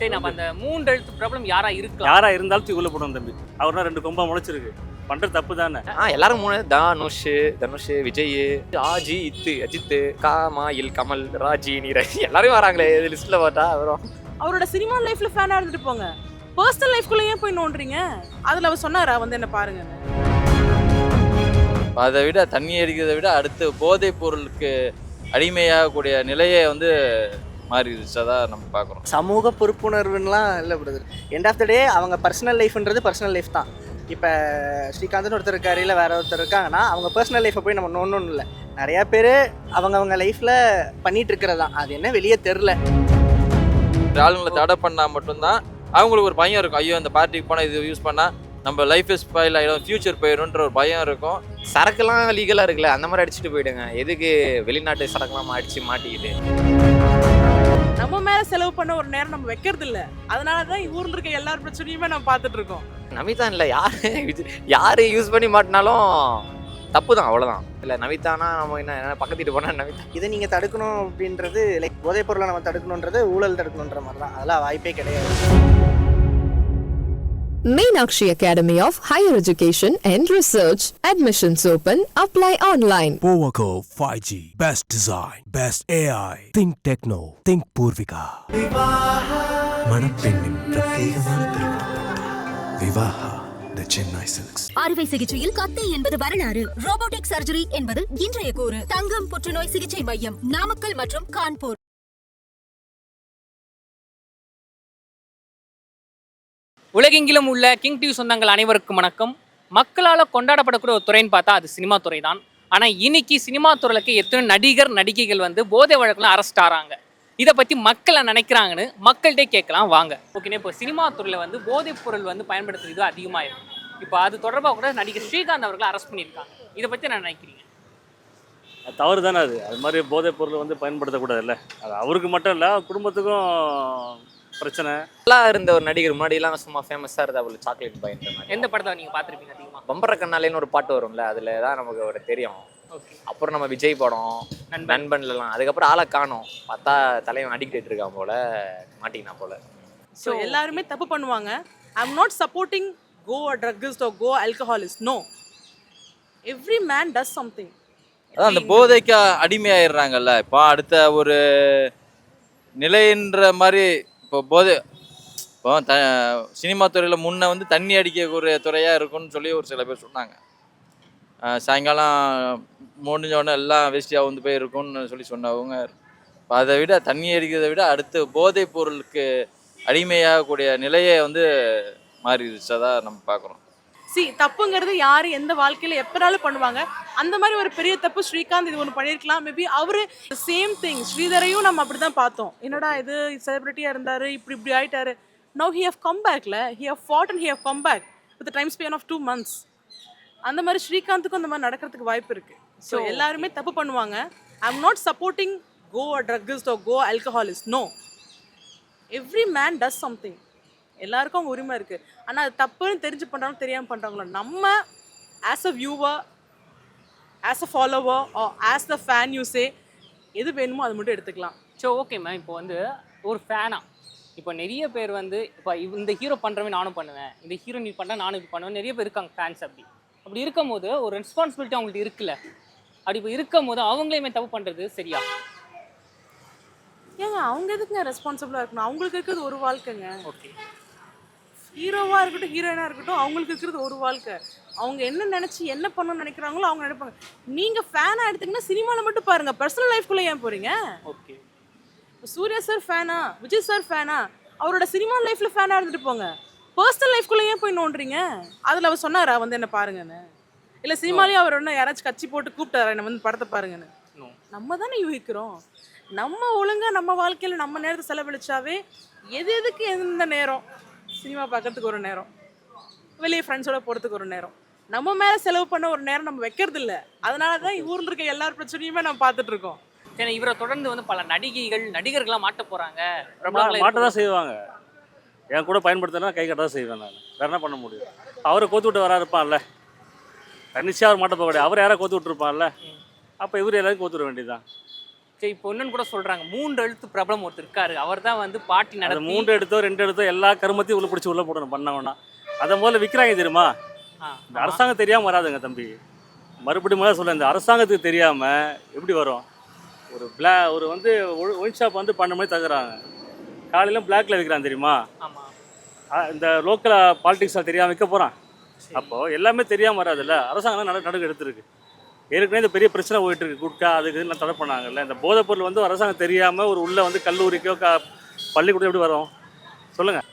சரி, நம்ம அந்த 3 எழுத்து ப்ராப்ளம் யாரா இருக்கலாம்? யாரா இருந்தாலும் தூக்கி உள்ள போடுவோம் தம்பி. அவர்னா 2 கொம்பா முளைச்சிருக்கு. பண்றது தப்பு தானே. எல்லாரும் 3 தனுஷ், விஜய், ஆஜி, அஜித், காமாயில், கமல், ராஜி, நீரஜ் எல்லாரும் வராங்களே லிஸ்ட்ல பார்த்தா வரும். அவரோட சினிமா லைஃப்ல ஃபேனா இருந்துட்டு போங்க. பர்சனல் லைஃப்குள்ள ஏன் போய் நோன்றீங்க? அதுல அவர் சொன்னாரா வந்து என்ன பாருங்கன்னு? அதை விட தண்ணி அடிக்கிறதை விட அடுத்து போதைப் பொருளுக்கு அடிமையாகக்கூடிய நிலையை வந்து மாறிடுச்சு. அதான் நம்ம பார்க்குறோம். சமூக பொறுப்புணர்வுலாம் இல்லை பிரதர். எண்ட் ஆஃப் த டே அவங்க பர்சனல் லைஃப்ன்றது பர்சனல் லைஃப் தான். இப்போ ஸ்ரீகாந்த்னு ஒருத்தர் இருக்காரு, இல்லை வேற ஒருத்தர் இருக்காங்கன்னா அவங்க பர்சனல் லைஃப்பை போய் நம்ம நோண்டணும் இல்லை. நிறையா பேர் அவங்க லைஃப்பில் பண்ணிட்டு இருக்கிறது தான். அது என்ன வெளியே தெரில. ஆளுங்களை தடை பண்ணால் மட்டும்தான் அவங்களுக்கு ஒரு பயம் இருக்கும். ஐயோ இந்த பார்ட்டிக்கு போனால் இது யூஸ் பண்ணால் நம்ம லைஃப் ஸ்பாயில் ஆகிடும், ஃபியூச்சர் போயிடும்ன்ற ஒரு பயம் இருக்கும். சரக்குலாம் லீகலாக இருக்குல்ல, அந்த மாதிரி அடிச்சுட்டு போயிடுங்க. எதுக்கு வெளிநாட்டு சரக்குலாம் அடிச்சு மாட்டிக்கிட்டு? நம்ம மேல செலவு பண்ண ஒரு நேரம் நம்ம வைக்கிறது இல்ல. அதனாலதான் ஊர்ல இருக்க எல்லார் பிரச்சனையுமே நம்ம பார்த்துட்டு இருக்கோம். நமிதா இல்லை, யாரு யூஸ் பண்ணி மாட்டினாலும் தப்பு தான், அவ்வளோதான். இல்லை நமிதானா நம்ம என்ன பக்கத்திட்டு போனால் நமிதா. இதை நீங்கள் தடுக்கணும் அப்படின்றது லைக் போதைப் பொருளை நம்ம தடுக்கணுன்றது ஊழல் தடுக்கணுன்ற மாதிரி தான். அதெல்லாம் வாய்ப்பே கிடையாது. Meenakshi Academy of Higher Education and Research. Admissions open. Apply online. Powaco 5G. Best design. Best AI. Think Techno. Think Purvika. மணப்பெண்ணின் பிரத்யேகமான திருமணம். Vivaha the Chennai Silks. அறுவை சிகிச்சையில் கத்தை என்பது வரலாறு. ரோபோட்டிக் சர்ஜரி என்பது இன்றைய கூறு. தங்கம் புற்றுநோய் சிகிச்சை மையம் நாமக்கல் மற்றும் கான்பூர். உலகெங்கிலும் உள்ள கிங் டிவி சொந்தங்கள் அனைவருக்கும் வணக்கம். மக்களால் கொண்டாடப்படக்கூடிய ஒரு துறைன்னு பார்த்தா அது சினிமா துறை தான். ஆனால் இன்னைக்கு சினிமா துறைக்கு எத்தனை நடிகர் நடிகைகள் வந்து போதை வழக்கில் அரெஸ்ட் ஆகிறாங்க. இதை பற்றி மக்கள் நினைக்கிறாங்கன்னு மக்கள்கிட்டே கேட்கலாம் வாங்க. ஓகேண்ணே, இப்போ சினிமா துறையில் வந்து போதைப் பொருள் வந்து பயன்படுத்துறது அதிகமாக இருக்கும். இப்போ அது தொடர்பாக கூட நடிகர் ஸ்ரீகாந்த் அவர்களை அரெஸ்ட் பண்ணியிருக்காங்க. இதை பற்றி நான் நினைக்கிறீங்க? அது தவறு தானே. அது மாதிரி போதைப் பொருள் வந்து பயன்படுத்தக்கூடாது இல்லை. அது அவருக்கு மட்டும் இல்லை, குடும்பத்துக்கும் பிரச்சனை. நல்லா இருந்த ஒரு நடிகர் முன்னாடிலாம் சும்மா ஃபேமஸாக இருந்தா அவ்வளோ சாக்லேட் பயன்ற மாதிரி. எந்த படத்தை நீங்கள் பார்த்துருப்பீங்க அதிகமாக? பம்பர கண்ணாலேன்னு ஒரு பாட்டு வரும்ல, அதில் தான் நமக்கு ஒரு தெரியும். அப்புறம் நம்ம விஜய் படம் நண்பன்லாம், அதுக்கப்புறம் ஆளை காணோம். பார்த்தா தலைவன் அடிக்ட் இருக்கான் போல, மாட்டினா போல. ஸோ எல்லாருமே தப்பு பண்ணுவாங்க. I am not supporting go a druggist or go alcoholist. No, every man does something. அதான் அந்த போதைக்கு அடிமையாயிடுறாங்கல்ல. இப்போ அடுத்த ஒரு நிலைன்ற மாதிரி இப்போ இப்போ சினிமா துறையில் முன்ன வந்து தண்ணி அடிக்கக்கூடிய துறையாக இருக்கும்னு சொல்லி ஒரு சில பேர் சொன்னாங்க. சாயங்காலம் முடிஞ்சோடனே எல்லாம் வேஸ்டியாக வந்து போய் இருக்கும்னு சொல்லி சொன்னவங்க. இப்போ அதை விட தண்ணி அடிக்கிறதை விட அடுத்து போதைப் பொருளுக்கு அடிமையாகக்கூடிய நிலையை வந்து மாறிடுச்சு. அதான் நம்ம பார்க்குறோம். தப்புங்கிறது யாரு எந்த வாழ்க்கையில எப்பனாலும் பண்ணுவாங்க. அந்த மாதிரி ஒரு பெரிய தப்பு ஸ்ரீகாந்த் இது ஒன்று பண்ணியிருக்கலாம். மேபி அவரு சேம் திங் ஸ்ரீதரையும் நம்ம அப்படிதான் பார்த்தோம். என்னடா இது செலிபிரிட்டியா இருந்தாரு, இப்படி ஆயிட்டாரு. நவ் ஹி ஹவ் கம் பேக்ல, he have fought and he have come back with time span of 2 months. அந்த மாதிரி ஸ்ரீகாந்துக்கும் அந்த மாதிரி நடக்கிறதுக்கு வாய்ப்பு இருக்கு. ஸோ எல்லாருமே தப்பு பண்ணுவாங்க. I am not supporting go a druggist or go alcoholist. No, every man does something. எல்லாருக்கும் அவங்க உரிமை இருக்குது. ஆனால் அது தப்புன்னு தெரிஞ்சு பண்ணுறாங்களோ தெரியாமல் பண்ணுறாங்களோ, நம்ம as a viewer, as a follower or as the fan யூஸே எது வேணுமோ அது மட்டும் எடுத்துக்கலாம். ஸோ ஓகே மேம், இப்போ வந்து ஒரு ஃபேனாக இப்போ நிறைய பேர் வந்து இப்போ இந்த ஹீரோ பண்ணுறவே நானும் பண்ணுவேன், இந்த ஹீரோ நீ பண்ணுறேன் நானும் இது பண்ணுவேன், நிறைய பேர் இருக்காங்க ஃபேன்ஸ். அப்படி இருக்கும் போது ஒரு ரெஸ்பான்சிபிலிட்டி அவங்கள்ட்ட இருக்குல்ல. அப்படி இப்போ இருக்கும் போது அவங்களையுமே தப்பு பண்ணுறது சரியா? ஏங்க அவங்க எதுக்குங்க ரெஸ்பான்சிபிளாக இருக்கணும்? அவங்களுக்கு இருக்கிறது ஒரு வாழ்க்கைங்க. ஓகே, ஹீரோவாக இருக்கட்டும் ஹீரோயினாக இருக்கட்டும், அவங்களுக்கு இருக்கிறது ஒரு வாழ்க்கை. அவங்க என்ன நினச்சி என்ன பண்ணணும்னு நினைக்கிறாங்களோ அவங்க நினைப்பாங்க. நீங்கள் ஃபேனாக எடுத்திங்கன்னா சினிமாவில் மட்டும் பாருங்கள், பர்சனல் லைஃப்குள்ளே ஏன் போகிறீங்க? ஓகே, சூர்யா சார் ஃபேனா, விஜய் சார் ஃபேனா, அவரோட சினிமா லைஃப்பில் ஃபேனாக இருந்துட்டு போங்க. பர்சனல் லைஃப்குள்ளே ஏன் போய் நோண்டுறீங்க? அதில் அவர் சொன்னாரா வந்து என்ன பாருங்கன்னு? இல்லை சினிமாலேயும் அவர் ஒன்றும் யாராச்சும் கட்சி போட்டு கூப்பிட்டாரா என்ன வந்து படத்தை பாருங்கன்னு? நம்ம தானே யூகிக்கிறோம். நம்ம ஒழுங்காக நம்ம வாழ்க்கையில் நம்ம நேரத்தை செலவழிச்சாவே எதுக்கு எந்த நேரம் சினிமா பார்க்கறதுக்கு ஒரு நேரம், வெளியே ஃப்ரெண்ட்ஸோட போகிறதுக்கு ஒரு நேரம், நம்ம மேலே செலவு பண்ண ஒரு நேரம் நம்ம வைக்கிறது இல்லை. அதனால தான் ஊரில் இருக்க எல்லார் பிரச்சனையுமே நம்ம பார்த்துட்டு இருக்கோம். ஏன்னா இவரை தொடர்ந்து வந்து பல நடிகர்கள்லாம் மாட்ட போகிறாங்க. மாட்ட தான் செய்வாங்க. என் கூட பயன்படுத்தினா கை கட்ட தான் செய்வேன் நான். வேறு என்ன பண்ண முடியும்? அவரை கோத்து விட்டு வரா இருப்பான்ல, தன்னிச்சையாக அவர் மாட்ட போக முடியாது. அவர் யாரை கோத்து விட்டுருப்பான்ல, அப்போ இவர் எல்லாரும் கோத்து விட வேண்டியதுதான். சரி, இப்போ இன்னொன்னு கூட சொல்றாங்க, 3 எழுத்து பிரபலம் ஒருத்தர் இருக்காரு, அவர் தான் வந்து பாட்டி அது நடத்தி 3 எடுத்தோ 2 எடுத்தோ எல்லா கருமத்தையும் உள்ள பிடிச்சி உள்ள போடணும் பண்ணவனா. அதை முதல்ல விற்கிறாங்க தெரியுமா? ஆ, இந்த ஆமா. அரசாங்கம் தெரியாமல் வராதுங்க தம்பி. மறுபடியும் முதல்ல சொல்ல, இந்த அரசாங்கத்துக்கு தெரியாமல் எப்படி வரும்? ஒரு வந்து ஒயின் ஷாப் வந்து 12 மணி தகுறாங்க, காலையில் பிளாக்ல விற்கிறான் தெரியுமா? ஆமா. இந்த லோக்கல் பாலிடிக்ஸாக தெரியாமல் விற்க போகிறான். அப்போது எல்லாமே தெரியாமல் வராதுல்ல. அரசாங்கம் நடுக்கு எடுத்துருக்கு. ஏற்கனவே இந்த பெரிய பிரச்சனை போயிட்டு இருக்கு, குட்கா அதுக்கு இதெல்லாம் தடை பண்ணாங்கல்ல. இந்த போதைப் பொருள் வந்து அரசாங்கம் தெரியாமல் ஒரு உள்ள வந்து கல்லூரிக்கோ பள்ளிக்கூடம் எப்படி வரும் சொல்லுங்கள்?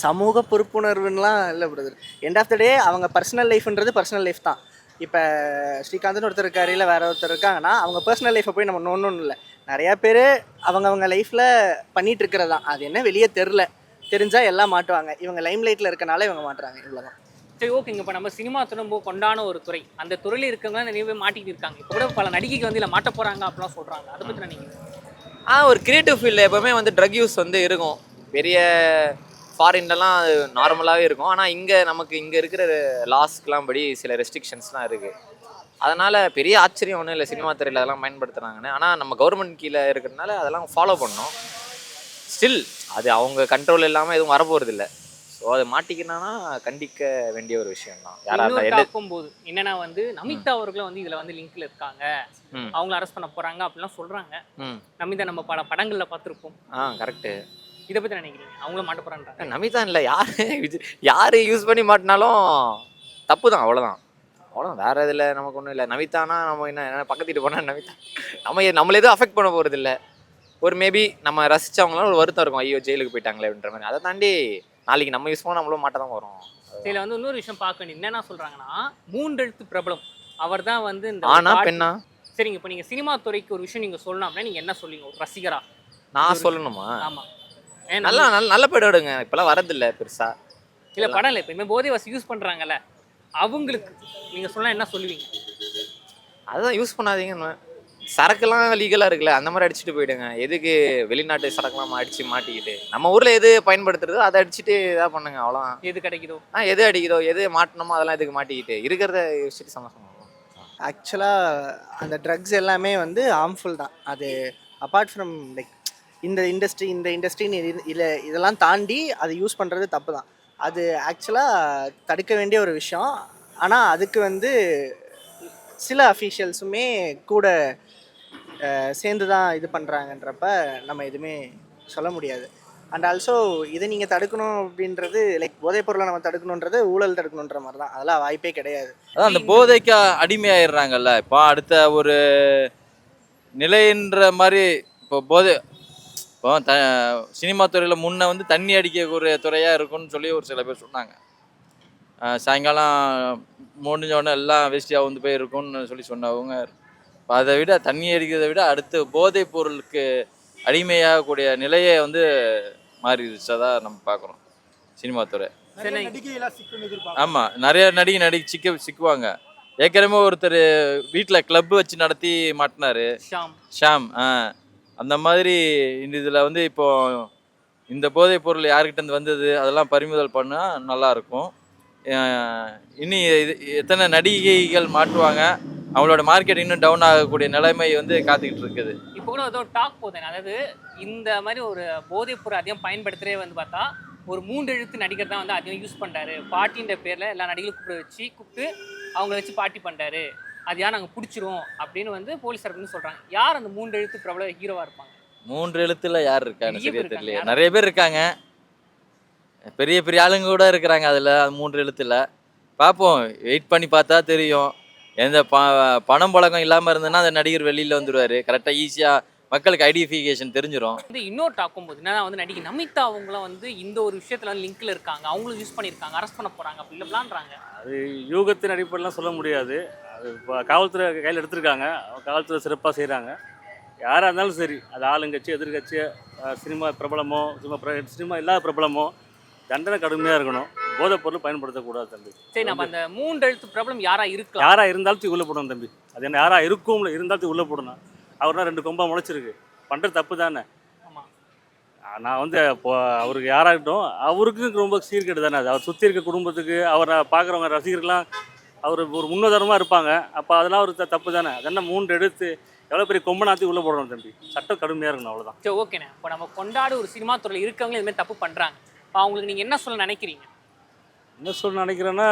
சமூக பொறுப்புணர்வுலாம் இல்லை பிரதர். எண்ட் ஆஃப் த டே அவங்க பர்சனல் லைஃப்ன்றது பர்சனல் லைஃப் தான். இப்போ ஸ்ரீகாந்த்னு ஒருத்தர் இருக்காரு, இல்லை வேற ஒருத்தர் இருக்காங்கன்னா அவங்க பர்சனல் லைஃப்பை போய் நம்ம நோண்டணும் இல்லை. நிறையா பேர் அவங்க லைஃப்பில் பண்ணிகிட்டு இருக்கிறது தான். அது என்ன வெளியே தெரிஞ்சால் எல்லாம் மாட்டுவாங்க. இவங்க லைம் லைட்டில் இருக்கனால இவங்க மாட்டுறாங்க, இவ்வளோதான். சரி, ஓகேங்க. இப்போ நம்ம சினிமா துறை ரொம்ப கொண்டான ஒரு துறை, அந்த துறையில் இருக்கவங்க நிறைய பேர் மாட்டிக்கிட்டு இருக்காங்க. இப்போ கூட பல நடிகைக்கு வந்து இல்லை மாட்ட போகிறாங்க அப்படிலாம் சொல்கிறாங்க. அதை பற்றி நீங்கள் ஒரு கிரியேட்டிவ் ஃபீல்டில் எப்போவுமே வந்து ட்ரக் யூஸ் வந்து இருக்கும். பெரிய ஃபாரின்லலாம் அது நார்மலாகவே இருக்கும். ஆனால் இங்கே நமக்கு இங்கே இருக்கிற லாஸ்க்கெலாம் படி சில ரெஸ்ட்ரிக்ஷன்ஸ்லாம் இருக்குது. அதனால் பெரிய ஆச்சரியம் ஒன்றும் இல்லை சினிமா துறையில் அதெல்லாம் பயன்படுத்துகிறாங்கன்னு. ஆனால் நம்ம கவர்மெண்ட் கீழே இருக்கிறதுனால அதெல்லாம் ஃபாலோ பண்ணோம். ஸ்டில் அது அவங்க கண்ட்ரோல் இல்லாமல் எதுவும் வரப்போகிறது இல்லை. ஸோ அதை மாட்டிக்கினா கண்டிக்க வேண்டிய ஒரு விஷயம் தான். யாராவது போது என்னன்னா வந்து நமிதா அவர்களும் வந்து இதில் வந்து லிங்க்ல இருக்காங்க, அவங்கள அரெஸ்ட் பண்ண போகிறாங்க அப்படிலாம் சொல்கிறாங்க. நமிதா நம்ம பல படங்களில் பார்த்துருப்போம். கரெக்டு. இதை பற்றி நினைக்கிறீங்க? அவங்களும் மாட்ட போகிறாங்க? நமிதா இல்லை, யார் யூஸ் பண்ணி மாட்டினாலும் தப்பு தான், அவ்வளோதான். வேறு இதில் நமக்கு ஒன்றும் இல்லை. நமிதானா நம்ம என்ன பக்கத்துட்டு போனால் நமிதா நம்மள எதுவும் அஃபெக்ட் பண்ண போகிறது இல்லை. ஒரு மேபி நம்ம ரசித்தவங்களாம் ஒரு வருத்தம் இருக்கும், ஐயோ ஜெயிலுக்கு போயிட்டாங்களே அப்படின்ற மாதிரி. அதை தாண்டி நாளைக்கு நம்ம யூஸ் பண்ணால் நம்மளும் மாட்ட தான் வரும். இதில் வந்து இன்னொரு விஷயம் பார்க்க வேண்டியது என்னென்ன சொல்கிறாங்கன்னா, 3 எழுத்து பிரபலம் அவர் தான் வந்து இந்த ஆனா பெண்ணா. சரிங்க, இப்போ நீங்கள் சினிமா துறைக்கு ஒரு விஷயம் நீங்கள் சொல்லணும் அப்படின்னா நீங்கள் என்ன சொல்லுவீங்க ஒரு ரசிகரா? நான் சொல்லணுமா? ஆமாம், நல்ல படம் எடுங்க. இப்போலாம் வரதில்லை பெருசா. இல்லை படம் இல்லை, இப்போ போதை வசி யூஸ் பண்ணுறாங்கல்ல, அவங்களுக்கு நீங்கள் சொன்னால் என்ன சொல்லுவீங்க? அதுதான் யூஸ் பண்ணாதீங்கன்னு. சரக்குலாம் லீகலாக இருக்குல்ல, அந்த மாதிரி அடிச்சுட்டு போயிடுங்க. எதுக்கு வெளிநாட்டு சரக்குலாம் அடித்து மாட்டிக்கிட்டு? நம்ம ஊரில் எது பயன்படுத்துறதோ அதை அடிச்சுட்டு இதாக பண்ணுங்க, அவ்வளோதான். எது கிடைக்குதோ எது அடிக்குதோ, எது மாட்டணுமோ அதெல்லாம் எதுக்கு மாட்டிக்கிட்டு இருக்கிறத யோசிச்சுட்டு சந்தோஷம். ஆக்சுவலாக அந்த ட்ரக்ஸ் எல்லாமே வந்து ஹார்ம்ஃபுல் தான். அது அப்பார்ட் ஃப்ரம் லைக் இந்த இண்டஸ்ட்ரின்னு இல்லை, இதெல்லாம் தாண்டி அதை யூஸ் பண்ணுறது தப்பு தான். அது ஆக்சுவலாக தடுக்க வேண்டிய ஒரு விஷயம். ஆனால் அதுக்கு வந்து சில அஃபீஷியல்ஸுமே கூட சேர்ந்து தான் இது பண்ணுறாங்கன்றப்ப நம்ம எதுவுமே சொல்ல முடியாது. அண்ட் ஆல்சோ இதை நீங்கள் தடுக்கணும் அப்படின்றது லைக் போதைப் பொருளை நம்ம தடுக்கணுன்றது ஊழல் தடுக்கணுன்ற மாதிரி தான். அதெல்லாம் வாய்ப்பே கிடையாது. அதான் அந்த போதைக்கு அடிமையாயிடுறாங்கல்ல. இப்போ அடுத்த ஒரு நிலைன்ற மாதிரி இப்போ சினிமா துறையில் முன்ன வந்து தண்ணி அடிக்கக்கூடிய துறையாக இருக்கும்னு சொல்லி ஒரு சில பேர் சொன்னாங்க. சாயங்காலம் முடிஞ்ச உடனே எல்லாம் வேஸ்டியாக வந்து போய் இருக்கும்னு சொல்லி சொன்னவங்க. இப்போ அதை விட தண்ணி அடிக்கிறதை விட அடுத்து போதைப் பொருளுக்கு அடிமையாகக்கூடிய நிலையை வந்து மாறிடுச்சதான் நம்ம பார்க்குறோம் சினிமா துறை. ஆமாம், நிறைய நடிகை சிக்குவாங்க. ஏற்கனவே ஒருத்தர் வீட்டில் கிளப் வச்சு நடத்தி மாட்டினாரு, ஷாம். அந்த மாதிரி இந்த இதில் வந்து இப்போ இந்த போதைப் பொருள் யாருக்கிட்ட வந்தது அதெல்லாம் பறிமுதல் பண்ணால் நல்லாயிருக்கும். இனி எத்தனை நடிகைகள் மாட்டுவாங்க, அவங்களோட மார்க்கெட் இன்னும் டவுன் ஆகக்கூடிய நிலைமை வந்து காத்துக்கிட்டு இருக்குது. இப்போ கூட ஏதோ டாக் போதேன், அதாவது இந்த மாதிரி ஒரு போதைப் பொருள் அதிகம் பயன்படுத்துகிறே வந்து பார்த்தா ஒரு 3 எழுத்து நடிகர் தான் வந்து அதிகம் யூஸ் பண்ணுறாரு. பாட்டின்ற பேரில் எல்லா நடிகர்களும் கூப்பிட்டு அவங்கள வச்சு பாட்டி பண்ணுறாரு, அது யார் நாங்கள் பிடிச்சிரும் அப்படின்னு வந்து போலீஸார் வந்து சொல்கிறாங்க. யார் அந்த 3 எழுத்து பிரபல ஹீரோவாக இருப்பாங்க? 3 எழுத்துல யார் இருக்காங்க சரியா தெரியல. நிறைய பேர் இருக்காங்க, பெரிய பெரிய ஆளுங்க கூட இருக்கிறாங்க அதில். அது 3 எழுத்துல பார்ப்போம், வெயிட் பண்ணி பார்த்தா தெரியும். எந்த பணம் பழக்கம் இல்லாமல் இருந்ததுன்னா அந்த நடிகர் வெளியில் வந்துடுவார். கரெக்டாக ஈஸியாக மக்களுக்கு ஐடென்டிஃபிகேஷன் தெரிஞ்சிடும். வந்து இன்னொரு டாக்கும் போது என்னன்னா வந்து நடிகை நமிதா அவங்களாம் வந்து இந்த ஒரு விஷயத்தில் வந்து லிங்க்ல இருக்காங்க, அவங்களும் யூஸ் பண்ணியிருக்காங்க, அரெஸ்ட் பண்ண போகிறாங்க அப்படி இல்லைன்றாங்க. அது யூகத்தின் அடிப்படையெலாம் சொல்ல முடியாது. அது இப்போ காவல்துறை கையில் எடுத்திருக்காங்க, காவல்துறை சிறப்பாக செய்கிறாங்க. யாராக இருந்தாலும் சரி, அது ஆளுங்கட்சி எதிர்கட்சி, சினிமா பிரபலமோ சினிமா இல்லாத பிரபலமோ தண்டனை கடுமையாக இருக்கணும். போதைப் பொருள் பயன்படுத்தக்கூடாது தம்பி. சரி, நம்ம அந்த 3 எழுத்து பிரபலம் யாராக இருக்கலாம்? யாராக இருந்தாலும் உள்ள போடணும் தம்பி. அது என்ன யாராக இருக்கும் இருந்தாலும் உள்ள போடணும். அவர்னா 2 கொம்பா முளைச்சிருக்கு, பண்ணுறது தப்பு தானே. ஆமாம், நான் வந்து இப்போ அவருக்கு யாராகட்டும் அவருக்கு ரொம்ப சீர்கேடு தானே அது. அவர் சுற்றி இருக்க குடும்பத்துக்கு அவரை பார்க்குறவங்க ரசிகர்கள்லாம் அவர் ஒரு முன்னுதாரணமாக இருப்பாங்க. அப்போ அதெல்லாம் ஒரு தப்பு தானே. அதெல்லாம் 3 எழுத்து எவ்வளோ பெரிய கொம்பனாத்தி உள்ளே போடணும் தம்பி, சட்டம் கடுமையாக இருக்கணும், அவ்வளோதான். சரி ஓகேண்ணே. இப்போ நம்ம கொண்டாடு ஒரு சினிமா துறையில் இருக்கவங்க இதுமாதிரி தப்பு பண்ணுறாங்க, இப்போ அவங்களுக்கு நீங்கள் என்ன சொல்ல நினைக்கிறீங்க? என்ன சொல்ல நினைக்கிறேன்னா,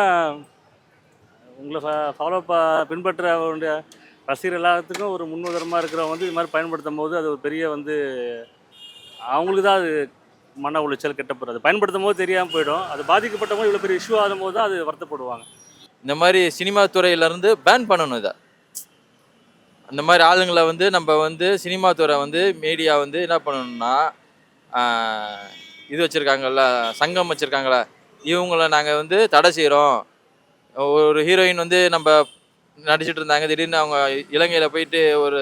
உங்களை ஃபாலோ பின்பற்ற வேண்டிய ரசிகர் எல்லாத்துக்கும் ஒரு முன்னுதாரணமாக இருக்கிறவங்க வந்து இது மாதிரி பயன்படுத்தும் போது அது ஒரு பெரிய வந்து அவங்களுக்கு தான் அது மன உளைச்சல் கெட்ட போகிறது. பயன்படுத்தும் போது தெரியாமல் போயிடும். அது பாதிக்கப்பட்டவங்க இவ்வளோ பெரிய இஷ்யூ ஆகும் போது தான் அது வருத்தப்படுவாங்க. இந்த மாதிரி சினிமா துறையிலேருந்து பேன் பண்ணணும் இதை. அந்த மாதிரி ஆளுங்களை வந்து நம்ம வந்து சினிமா துறை வந்து மீடியா வந்து என்ன பண்ணணும்னா, இது வச்சுருக்காங்கல்ல, சங்கம் வச்சுருக்காங்களா, இவங்கள நாங்கள் வந்து தடை செய்கிறோம். ஒரு ஹீரோயின் வந்து நம்ம நடிச்சிட்டு இருந்தாங்க, திடீர்னு அவங்க இலங்கையில் போயிட்டு ஒரு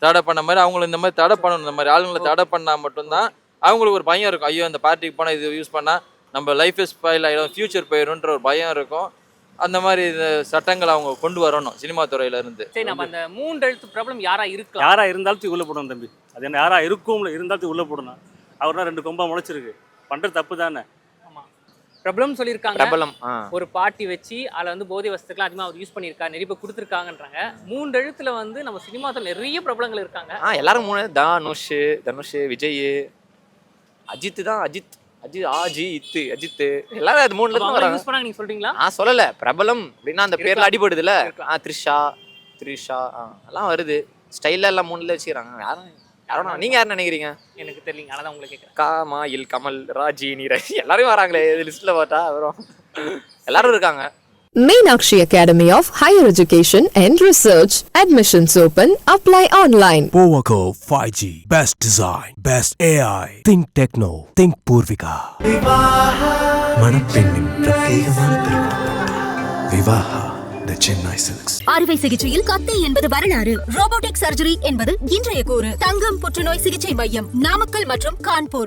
தடை பண்ண மாதிரி அவங்கள இந்த மாதிரி தடை பண்ணணும். இந்த மாதிரி ஆளுங்களை தடை பண்ணால் மட்டும்தான் அவங்களுக்கு ஒரு பயம் இருக்கும். ஐயோ இந்த பார்ட்டிக்கு போனால் இது யூஸ் பண்ணால் நம்ம லைஃப் ஸ்பாயில் ஆகிடும், ஃப்யூச்சர் போயிடும்ன்ற ஒரு பயம் இருக்கும். அந்த மாதிரி இந்த சட்டங்களை அவங்க கொண்டு வரணும் சினிமா துறையிலேருந்து. சரி, நம்ம அந்த 3 எழுத்து ப்ராப்ளம் யாராக இருக்கலாம்? யாராக இருந்தாலும் தூக்கி உள்ளே போடணும் தம்பி. அது என்ன யாராக இருக்கும்ல இருந்தாலும் தூக்கி உள்ளே போடணும். அவர்னா 2 கொம்பா முளைச்சிருக்கு, பண்ணுறது தப்பு தானே. பிரபலம் சொல்லியிருக்காங்க, பிரபலம் ஒரு பார்ட்டி வச்சு அதில் வந்து போதை வசத்துக்கெல்லாம் அதிகமாக அவர் யூஸ் பண்ணியிருக்காரு, நிறைய பேர் கொடுத்துருக்காங்கன்றாங்க. 3 எழுத்துல வந்து நம்ம சினிமாத்தில் நிறைய பிரபலங்கள் இருக்காங்க. எல்லாரும் 3, தனுஷ், விஜய், அஜித் தான், அஜித் அஜித் எல்லாரும் அது 3ல இருந்து வராங்க. யூஸ் பண்ணாங்க, நீங்க சொல்றீங்களா? சொல்லல, பிரபலம் அப்படின்னா அந்த பேர்ல அடிபடுதுல. த்ரிஷா எல்லாம் வருது, ஸ்டைல்ல எல்லாம் 3ல வச்சுக்கிறாங்க. யாரும் நீங்க யாரும் நினைக்கிறீங்க? எனக்கு தெரியல, அதான் உங்களுக்கு கேட்குறேன். காமாயில், கமல், ராஜி, நீரஜ் எல்லாரும் வராங்களே லிஸ்ட்ல பார்த்தா வரும். எல்லாரும் இருக்காங்க. Meenakshi Academy of Higher Education and Research. Admissions open. Apply online. Powaco 5G. Best design. Best AI. Think Techno. Think Purvika. மணப்பெண்ணின் பிரத்யேகமான திருமணம். Vivaha the Chennai Silks. அறுவை சிகிச்சையில் கத்தை என்பது வரலாறு, ரோபோட்டிக் சர்ஜரி என்பது இன்றைய கூறு. தங்கம் புற்றுநோய் சிகிச்சை மையம், நாமக்கல் மற்றும் கான்பூர்.